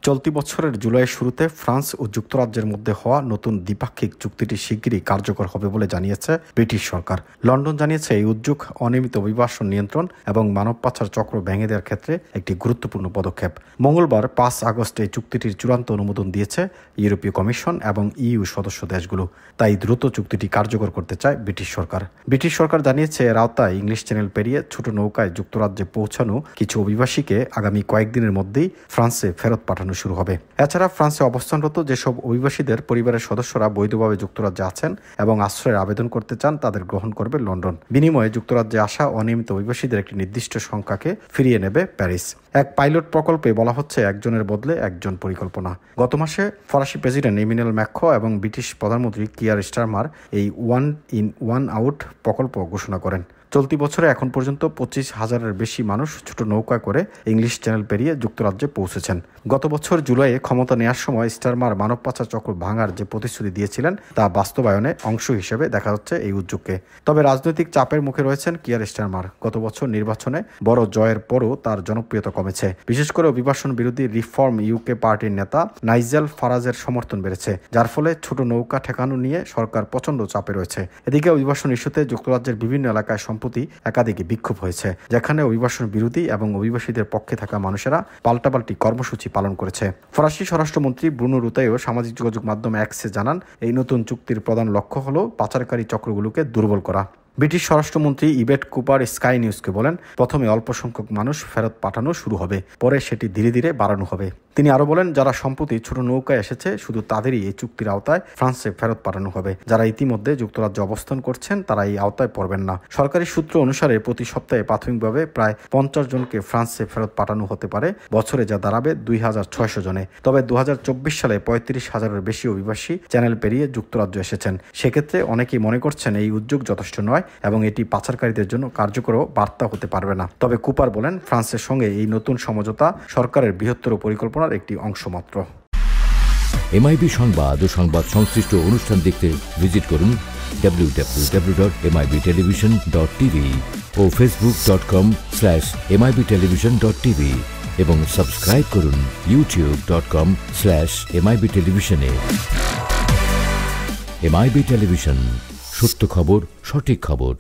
চলতি বছরের জুলাইয়ের শুরুতে ফ্রান্স ও যুক্তরাজ্যের মধ্যে হওয়া নতুন দ্বিপাক্ষিক চুক্তিটি শিগগিরই কার্যকর হবে বলে জানিয়েছে ব্রিটিশ সরকার। লন্ডন জানিয়েছে এই উদ্যোগ অনিয়মিত অভিবাসন নিয়ন্ত্রণ এবং মানব পাচার চক্র ভেঙে দেওয়ার ক্ষেত্রে একটি গুরুত্বপূর্ণ পদক্ষেপ। মঙ্গলবার ৫ আগস্ট এই চুক্তিটির চূড়ান্ত অনুমোদন দিয়েছে ইউরোপীয় কমিশন এবং ইইউ সদস্য দেশগুলো। তাই দ্রুত চুক্তিটি কার্যকর করতে চায় ব্রিটিশ সরকার। ব্রিটিশ সরকার জানিয়েছে এর আওতায় ইংলিশ চ্যানেল পেরিয়ে ছোট নৌকায় যুক্তরাজ্যে পৌঁছানো কিছু অভিবাসীকে আগামী কয়েকদিনের মধ্যেই ফ্রান্সে ফেরত পাঠানো শুরু হবে। এছাড়া ফ্রান্সে অবস্থানরত যেসব অভিবাসীদের পরিবারের সদস্যরা বৈধভাবে যুক্তরাজ্যে আছেন এবং আশ্রয়ের আবেদন করতে চান তাদের গ্রহণ করবে লন্ডন। বিনিময়ে যুক্তরাজ্যে আসা অনিয়মিত অভিবাসীদের একটি নির্দিষ্ট সংখ্যাকে ফিরিয়ে নেবে প্যারিস। এক পাইলট প্রকল্পে বলা হচ্ছে একজনের বদলে একজন পরিকল্পনা। গত মাসে ফরাসি প্রেসিডেন্ট ইমানুয়েল ম্যাক্রো এবং ব্রিটিশ প্রধানমন্ত্রী কিয়ার স্টারমার এই ওয়ান ইন ওয়ান আউট প্রকল্প ঘোষণা করেন। চলতি বছরে এখন পর্যন্ত 25,000-এর বেশি মানুষ ছোট নৌকা করে ইংলিশ চ্যানেল পেরিয়ে যুক্তরাজ্যে পৌঁছেছেন। গত বছর জুলাইয়ে ক্ষমতা নেওয়ার সময় স্টারমার মানব পাচার চক্র ভাঙার যে প্রতিশ্রুতি দিয়েছিলেন তা বাস্তবায়নে অংশ হিসেবে দেখা হচ্ছে এই উদ্যোগকে। তবে রাজনৈতিক চাপের মুখে রয়েছেন কিয়ার স্টারমার। গত বছর নির্বাচনে বড় জয়ের পরও তার জনপ্রিয়তা কমেছে। বিশেষ করে অভিবাসন বিরোধী রিফর্ম ইউকে পার্টির নেতা নাইজেল ফারাজের সমর্থন বেড়েছে, যার ফলে ছোট নৌকা ঠেকানো নিয়ে সরকার প্রচণ্ড চাপে রয়েছে। এদিকে অভিবাসন ইস্যুতে যুক্তরাজ্যের বিভিন্ন এলাকায় সম্প্রতি একাধিক বিক্ষোভ হয়েছে, যেখানে অভিবাসন বিরোধী এবং অভিবাসীদের পক্ষে থাকা মানুষেরা পাল্টাপাল্টি কর্মসূচি পালন করেছে। ফরাসি স্বরাষ্ট্রমন্ত্রী ব্রুনো রুতাইও সামাজিক যোগাযোগ মাধ্যম এক্সে জানান, এই নতুন চুক্তির প্রধান লক্ষ্য হল পাচারকারী চক্রগুলোকে দুর্বল করা। ব্রিটিশ স্বরাষ্ট্রমন্ত্রী ইবেট কুপার স্কাই নিউজকে বলেন, প্রথমে অল্প সংখ্যক মানুষ ফেরত পাঠানো শুরু হবে, পরে সেটি ধীরে ধীরে বাড়ানো হবে। তিনি আরো বলেন, যারা সম্প্রতি ছোট নৌকায় এসেছে শুধু তাদেরই এই চুক্তির আওতায় ফ্রান্সে ফেরত পাঠানো হবে। যারা ইতিমধ্যে যুক্তরাজ্যে অবস্থান করছেন তারা এই আওতায় পড়বেন না। সরকারি সূত্র অনুসারে প্রতি সপ্তাহে প্রাথমিকভাবে প্রায় 50 জনকে ফ্রান্সে ফেরত পাঠানো হতে পারে বছরে, যা দাঁড়াবে 2600 জনে। তবে 2024 সালে 35,000-এর বেশি অভিবাসী চ্যানেল পেরিয়ে যুক্তরাজ্য এসেছেন। সেক্ষেত্রে অনেকেই মনে করছেন এই উদ্যোগ যথেষ্ট নয় এবং এটি পাচারকারীদের জন্য কার্যকর বার্তা হতে পারবে না। তবে কুপার বলেন, ফ্রান্সের সঙ্গে এই নতুন সমঝোতা সরকারের বৃহত্তর পরিকল্পনার একটি অংশ মাত্র। এমআইবি সংবাদ ও সংবাদ সংশ্লিষ্ট অনুষ্ঠান দেখতে ভিজিট করুন www.mibtelevision.tv ও facebook.com/mibtelevision.tv এবং সাবস্ক্রাইব করুন youtube.com/mibtelevision এ। এমআইবি টেলিভিশন, সত্য খবর, সঠিক খবর।